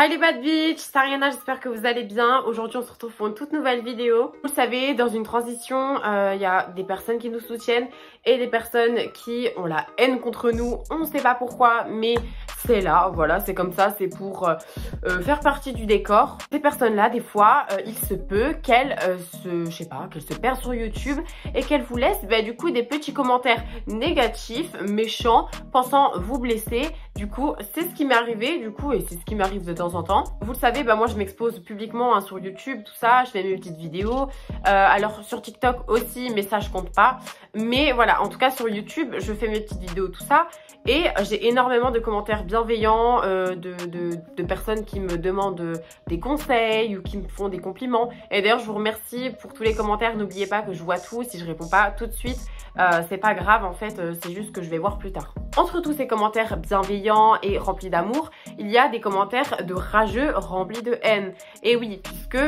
Hi les bad bitch, c'est Ariana, j'espère que vous allez bien. Aujourd'hui on se retrouve pour une toute nouvelle vidéo. Vous le savez, dans une transition, il y a des personnes qui nous soutiennent et des personnes qui ont la haine contre nous. On ne sait pas pourquoi, mais c'est là, voilà, c'est comme ça, c'est pour faire partie du décor. Ces personnes-là, des fois, il se peut qu'elles qu'elles se perdent sur YouTube et qu'elles vous laissent du coup des petits commentaires négatifs, méchants, pensant vous blesser. Du coup, c'est ce qui m'est arrivé, du coup, et c'est ce qui m'arrive de temps en temps. Vous le savez, moi je m'expose publiquement sur YouTube, tout ça, je fais mes petites vidéos. Alors sur TikTok aussi, mais ça je compte pas. Mais voilà, en tout cas sur YouTube, je fais mes petites vidéos, tout ça. Et j'ai énormément de commentaires bienveillants, de personnes qui me demandent des conseils ou qui me font des compliments. Et d'ailleurs, je vous remercie pour tous les commentaires. N'oubliez pas que je vois tout. Si je réponds pas tout de suite, c'est pas grave en fait, c'est juste que je vais voir plus tard. Entre tous ces commentaires bienveillants et remplis d'amour, il y a des commentaires de rageux remplis de haine. Et oui, puisque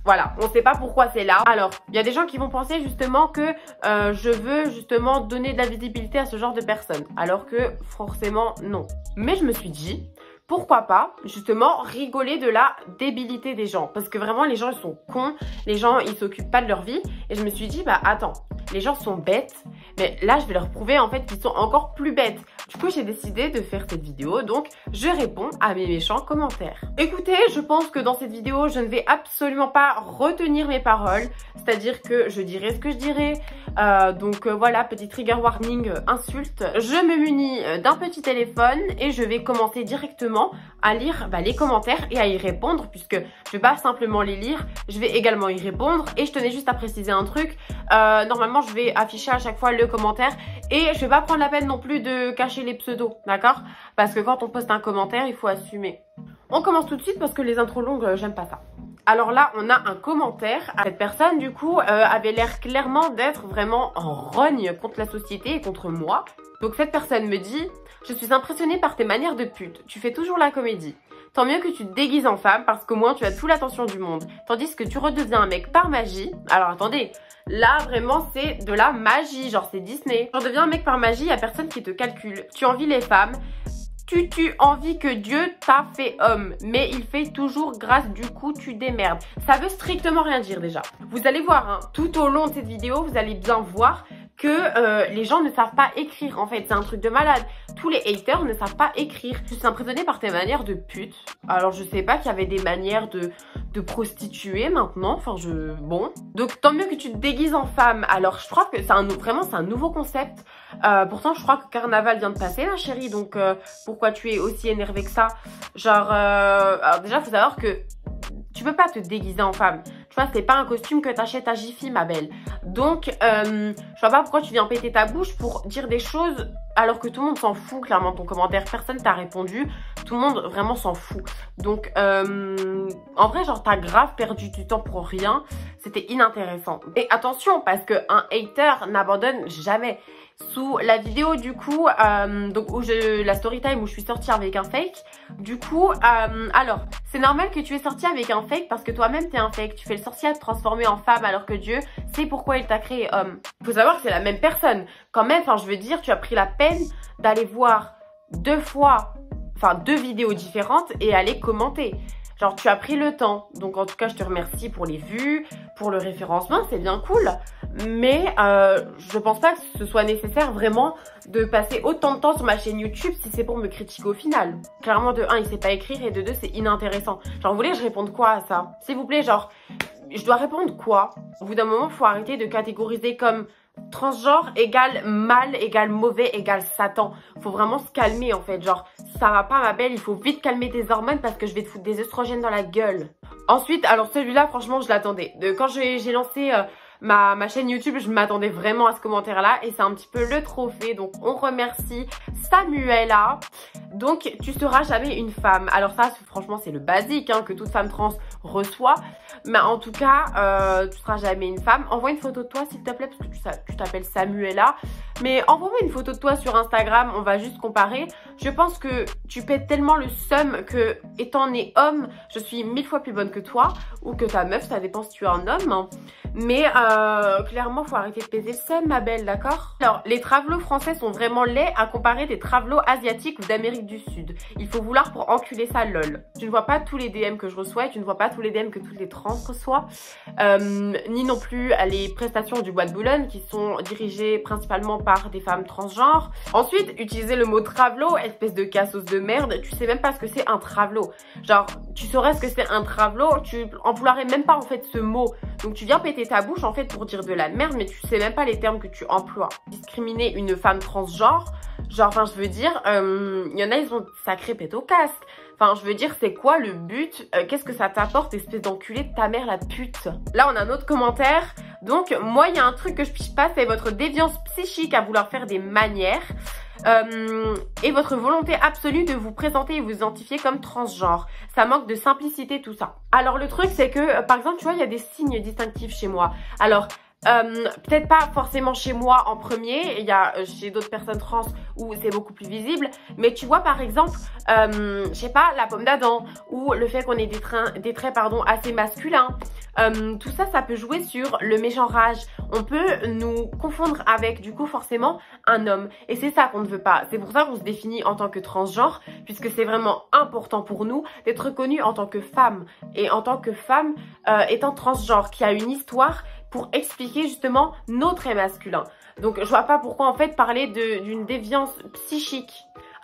voilà, on sait pas pourquoi c'est là. Alors, il y a des gens qui vont penser justement que je veux justement donner de la visibilité à ce genre de personnes. Alors que forcément non. Mais je me suis dit, pourquoi pas justement rigoler de la débilité des gens. Parce que vraiment les gens ils sont cons, les gens ils s'occupent pas de leur vie. Et je me suis dit, attends, les gens sont bêtes. Mais là je vais leur prouver en fait qu'ils sont encore plus bêtes. Du coup j'ai décidé de faire cette vidéo. Donc je réponds à mes méchants commentaires. Écoutez, je pense que dans cette vidéo je ne vais absolument pas retenir mes paroles. C'est-à-dire que je dirai ce que je dirai. Voilà, petit trigger warning, insulte. Je me munis d'un petit téléphone et je vais commencer directement à lire les commentaires et à y répondre, puisque je vais pas simplement les lire, je vais également y répondre. Et je tenais juste à préciser un truc, normalement je vais afficher à chaque fois le commentaire et je vais pas prendre la peine non plus de cacher les pseudos, d'accord? Parce que quand on poste un commentaire, il faut assumer. On commence tout de suite parce que les intros longues, j'aime pas ça. Alors là, on a un commentaire. Cette personne, du coup, avait l'air clairement d'être vraiment en rogne contre la société et contre moi. Donc cette personne me dit « Je suis impressionnée par tes manières de pute. Tu fais toujours la comédie. Tant mieux que tu te déguises en femme parce qu'au moins tu as toute l'attention du monde. Tandis que tu redeviens un mec par magie. » Alors attendez, là vraiment c'est de la magie, genre c'est Disney. Tu redeviens un mec par magie, il n'y a personne qui te calcule. Tu envies les femmes. Tu envies que Dieu t'a fait homme, mais il fait toujours grâce, du coup tu démerdes. Ça veut strictement rien dire déjà. Vous allez voir, tout au long de cette vidéo, vous allez bien voir que les gens ne savent pas écrire en fait, c'est un truc de malade. Tous les haters ne savent pas écrire. Je suis impressionnée par tes manières de pute. Alors je sais pas qu'il y avait des manières de prostituée maintenant, bon. Donc tant mieux que tu te déguises en femme. Alors je crois que c'est un nouveau concept. Pourtant je crois que Carnaval vient de passer ma chérie, donc pourquoi tu es aussi énervée que ça? Genre, alors déjà faut savoir que tu peux pas te déguiser en femme. Tu vois, c'est pas un costume que t'achètes à Jiffy, ma belle. Donc, je vois pas pourquoi tu viens péter ta bouche pour dire des choses alors que tout le monde s'en fout, clairement, de ton commentaire. Personne t'a répondu. Tout le monde vraiment s'en fout. Donc, en vrai, genre, t'as grave perdu du temps pour rien. C'était inintéressant. Et attention, parce qu'un hater n'abandonne jamais. Sous la vidéo du coup, donc la story time où je suis sortie avec un fake, du coup, alors c'est normal que tu es sortie avec un fake parce que toi-même t'es un fake, tu fais le sorcier à te transformer en femme alors que Dieu sait pourquoi il t'a créé homme. Faut savoir que c'est la même personne, quand même, je veux dire, tu as pris la peine d'aller voir deux vidéos différentes et aller commenter. Genre tu as pris le temps, donc en tout cas je te remercie pour les vues, pour le référencement, c'est bien cool. Mais je pense pas que ce soit nécessaire vraiment de passer autant de temps sur ma chaîne YouTube si c'est pour me critiquer au final. Clairement de 1 il sait pas écrire et de 2 c'est inintéressant. Genre vous voulez que je réponde quoi à ça? S'il vous plaît, genre je dois répondre quoi? Au bout d'un moment faut arrêter de catégoriser comme transgenre égale mal, égale mauvais, égale Satan. Faut vraiment se calmer en fait, genre ça va pas ma belle, il faut vite calmer tes hormones parce que je vais te foutre des œstrogènes dans la gueule. Ensuite, alors celui-là franchement je l'attendais. Quand j'ai lancé ma chaîne YouTube, je m'attendais vraiment à ce commentaire là et c'est un petit peu le trophée, donc on remercie Samuela. Donc tu seras jamais une femme. Alors ça franchement c'est le basique que toute femme trans reçoit, mais en tout cas tu seras jamais une femme. Envoie une photo de toi s'il te plaît parce que tu t'appelles Samuela, mais envoie-moi une photo de toi sur Instagram, on va juste comparer. Je pense que tu pètes tellement le seum que étant né homme, je suis 1000 fois plus bonne que toi ou que ta meuf, ça dépend si tu es un homme, mais Clairement, faut arrêter de peser le sel, ma belle, d'accord? Alors, les travelots français sont vraiment laids à comparer des travelots asiatiques ou d'Amérique du Sud. Il faut vouloir pour enculer ça, lol. Tu ne vois pas tous les DM que je reçois et tu ne vois pas tous les DM que toutes les trans reçoivent. Ni non plus les prestations du Bois de Boulogne qui sont dirigées principalement par des femmes transgenres. Ensuite, utiliser le mot travelot, espèce de cassos de merde, tu sais même pas ce que c'est un travelot. Genre, tu saurais ce que c'est un travelot, tu emploierais même pas en fait ce mot. Donc tu viens péter ta bouche en fait pour dire de la merde, mais tu sais même pas les termes que tu emploies. Discriminer une femme transgenre, genre, enfin je veux dire, y en a ils ont sacré pète au casque. Enfin, je veux dire, c'est quoi le but? Qu'est-ce que ça t'apporte, espèce d'enculé de ta mère, la pute? Là, on a un autre commentaire. Donc, moi, il y a un truc que je piche pas, c'est votre déviance psychique à vouloir faire des manières. Et votre volonté absolue de vous présenter et vous identifier comme transgenre. Ça manque de simplicité, tout ça. Alors, le truc, c'est que, par exemple, tu vois, il y a des signes distinctifs chez moi. Alors, peut-être pas forcément chez moi en premier, il y a chez d'autres personnes trans où c'est beaucoup plus visible, mais tu vois par exemple, je sais pas, la pomme d'Adam ou le fait qu'on ait des traits assez masculins, tout ça, ça peut jouer sur le mégenrage. On peut nous confondre avec du coup forcément un homme et c'est ça qu'on ne veut pas. C'est pour ça qu'on se définit en tant que transgenre puisque c'est vraiment important pour nous d'être reconnue en tant que femme et en tant que femme étant transgenre qui a une histoire pour expliquer justement nos traits masculins. Donc je vois pas pourquoi en fait parler d'une déviance psychique.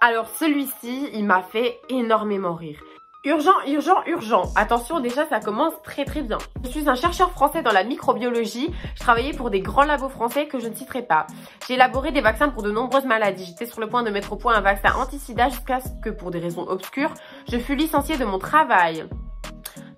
Alors celui-ci, il m'a fait énormément rire. Urgent, urgent, urgent. Attention, déjà ça commence très très bien. Je suis un chercheur français dans la microbiologie. Je travaillais pour des grands labos français que je ne citerai pas. J'ai élaboré des vaccins pour de nombreuses maladies. J'étais sur le point de mettre au point un vaccin anti-sida jusqu'à ce que pour des raisons obscures, je fus licenciée de mon travail.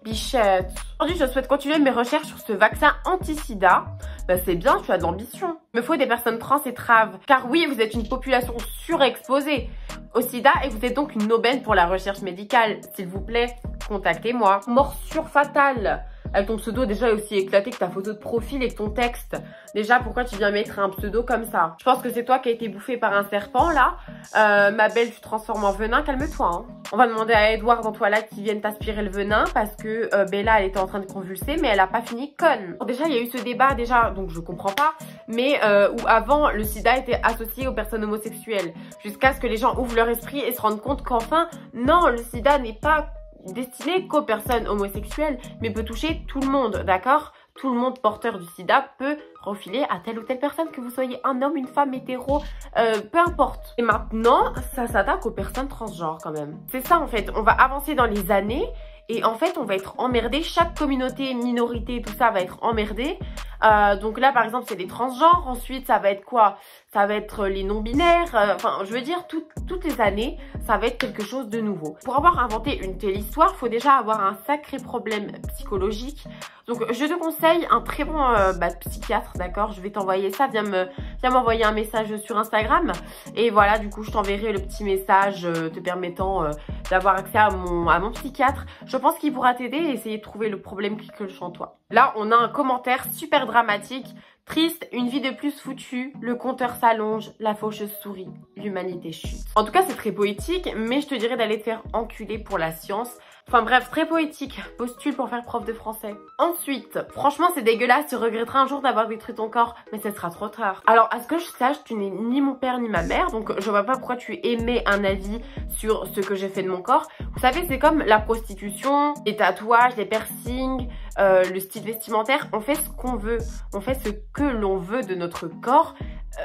Bichette. Aujourd'hui, je souhaite continuer mes recherches sur ce vaccin anti-sida. Bah, c'est bien, tu as de l'ambition. Il me faut des personnes trans et traves. Car oui, vous êtes une population surexposée au sida et vous êtes donc une aubaine pour la recherche médicale. S'il vous plaît, contactez-moi. Morsure fatale. Avec ton pseudo déjà aussi éclaté que ta photo de profil et que ton texte. Déjà, pourquoi tu viens mettre un pseudo comme ça? Je pense que c'est toi qui as été bouffé par un serpent là. Ma belle, tu te transformes en venin, calme-toi. Hein. On va demander à Edouard dans Toilette qui vienne t'aspirer le venin parce que Bella, elle était en train de convulser mais elle a pas fini conne. Déjà, il y a eu ce débat déjà, donc je comprends pas, mais où avant, le sida était associé aux personnes homosexuelles. Jusqu'à ce que les gens ouvrent leur esprit et se rendent compte qu'enfin, non, le sida n'est pas destiné qu'aux personnes homosexuelles, mais peut toucher tout le monde, d'accord? Tout le monde porteur du sida peut refiler à telle ou telle personne, que vous soyez un homme, une femme, hétéro, peu importe. Et maintenant, ça s'attaque aux personnes transgenres quand même. C'est ça en fait, on va avancer dans les années et en fait on va être emmerdé, chaque communauté, minorité, tout ça va être emmerdé. Donc là par exemple c'est les transgenres, ensuite ça va être quoi? Ça va être les non-binaires, enfin je veux dire toutes les années ça va être quelque chose de nouveau. Pour avoir inventé une telle histoire, il faut déjà avoir un sacré problème psychologique. Donc je te conseille un très bon psychiatre, d'accord? Je vais t'envoyer ça, viens m'envoyer un message sur Instagram. Et voilà, du coup je t'enverrai le petit message te permettant d'avoir accès à mon psychiatre. Je pense qu'il pourra t'aider et essayer de trouver le problème qui cloche en toi. Là on a un commentaire super dramatique. Triste, une vie de plus foutue, le compteur s'allonge, la faucheuse sourit, l'humanité chute. En tout cas, c'est très poétique, mais je te dirais d'aller te faire enculer pour la science. Enfin bref, très poétique. Postule pour faire prof de français. Ensuite, franchement, c'est dégueulasse. Tu regretteras un jour d'avoir détruit ton corps, mais ce sera trop tard. Alors, à ce que je sache, tu n'es ni mon père ni ma mère, donc je vois pas pourquoi tu émets un avis sur ce que j'ai fait de mon corps. Vous savez, c'est comme la prostitution, les tatouages, les piercings, le style vestimentaire. On fait ce qu'on veut. On fait ce que l'on veut de notre corps.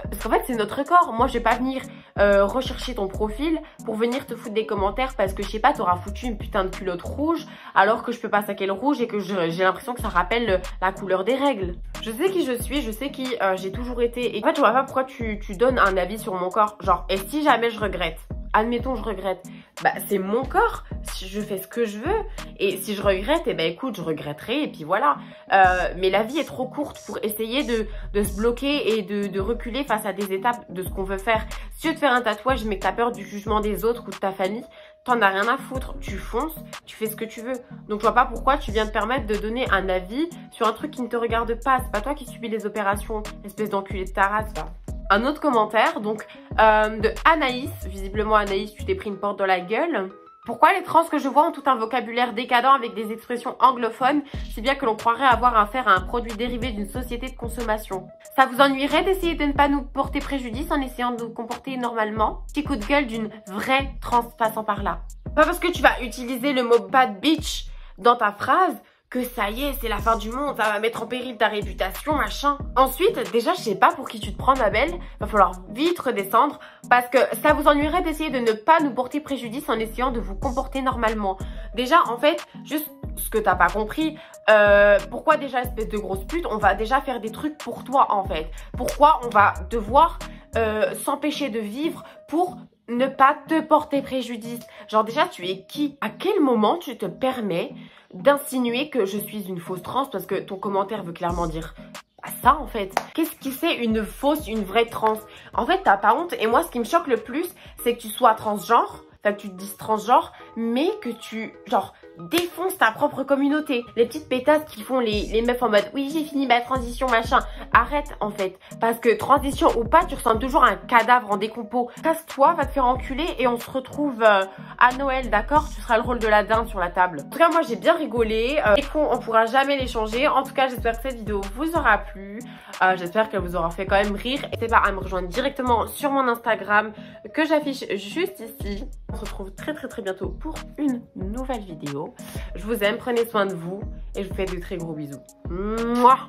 Parce qu'en fait c'est notre corps. Moi je vais pas venir rechercher ton profil pour venir te foutre des commentaires parce que je sais pas, t'auras foutu une putain de culotte rouge alors que je peux pas saquer le rouge et que j'ai l'impression que ça rappelle la couleur des règles. Je sais qui je suis, je sais qui j'ai toujours été et en fait je vois pas pourquoi tu donnes un avis sur mon corps. Genre, et si jamais je regrette, admettons je regrette, bah c'est mon corps, je fais ce que je veux et si je regrette, et ben écoute, je regretterai et puis voilà. Mais la vie est trop courte pour essayer de se bloquer et de reculer face à des étapes de ce qu'on veut faire. Si tu veux te faire un tatouage mais que t'as peur du jugement des autres ou de ta famille, t'en as rien à foutre, tu fonces, tu fais ce que tu veux. Donc je vois pas pourquoi tu viens te permettre de donner un avis sur un truc qui ne te regarde pas. C'est pas toi qui subis les opérations, espèce d'enculé de ta race là. Un autre commentaire donc de Anaïs, visiblement Anaïs tu t'es pris une porte dans la gueule. Pourquoi les trans que je vois ont tout un vocabulaire décadent avec des expressions anglophones, si bien que l'on croirait avoir affaire à un produit dérivé d'une société de consommation? Ça vous ennuierait d'essayer de ne pas nous porter préjudice en essayant de nous comporter normalement? Petit coup de gueule d'une vraie trans passant par là. Pas parce que tu vas utiliser le mot bad bitch dans ta phrase que ça y est, c'est la fin du monde, ça va mettre en péril ta réputation, machin. Ensuite, déjà, je sais pas pour qui tu te prends, ma belle, va falloir vite redescendre parce que ça vous ennuierait d'essayer de ne pas nous porter préjudice en essayant de vous comporter normalement. Déjà, en fait, juste ce que t'as pas compris, pourquoi déjà, espèce de grosse pute, on va déjà faire des trucs pour toi, en fait. Pourquoi on va devoir s'empêcher de vivre pour ne pas te porter préjudice? Genre déjà, tu es qui? À quel moment tu te permets d'insinuer que je suis une fausse trans parce que ton commentaire veut clairement dire ça en fait? Qu'est-ce qui c'est une fausse, une vraie trans? En fait, t'as pas honte. Et moi, ce qui me choque le plus, c'est que tu sois transgenre, enfin que tu te dises transgenre, mais que tu, genre, défonces ta propre communauté. Les petites pétasses qui font les meufs en mode oui, j'ai fini ma transition, machin. Arrête en fait. Parce que transition ou pas, tu ressembles toujours à un cadavre en décompo. Casse-toi, va te faire enculer et on se retrouve à Noël, d'accord? Tu seras le rôle de la dinde sur la table. En tout cas, moi j'ai bien rigolé. Les cons, on pourra jamais les changer. En tout cas, j'espère que cette vidéo vous aura plu. J'espère qu'elle vous aura fait quand même rire. N'hésitez pas à me rejoindre directement sur mon Instagram que j'affiche juste ici. On se retrouve très bientôt pour une nouvelle vidéo. Je vous aime, prenez soin de vous et je vous fais de très gros bisous. Mouah.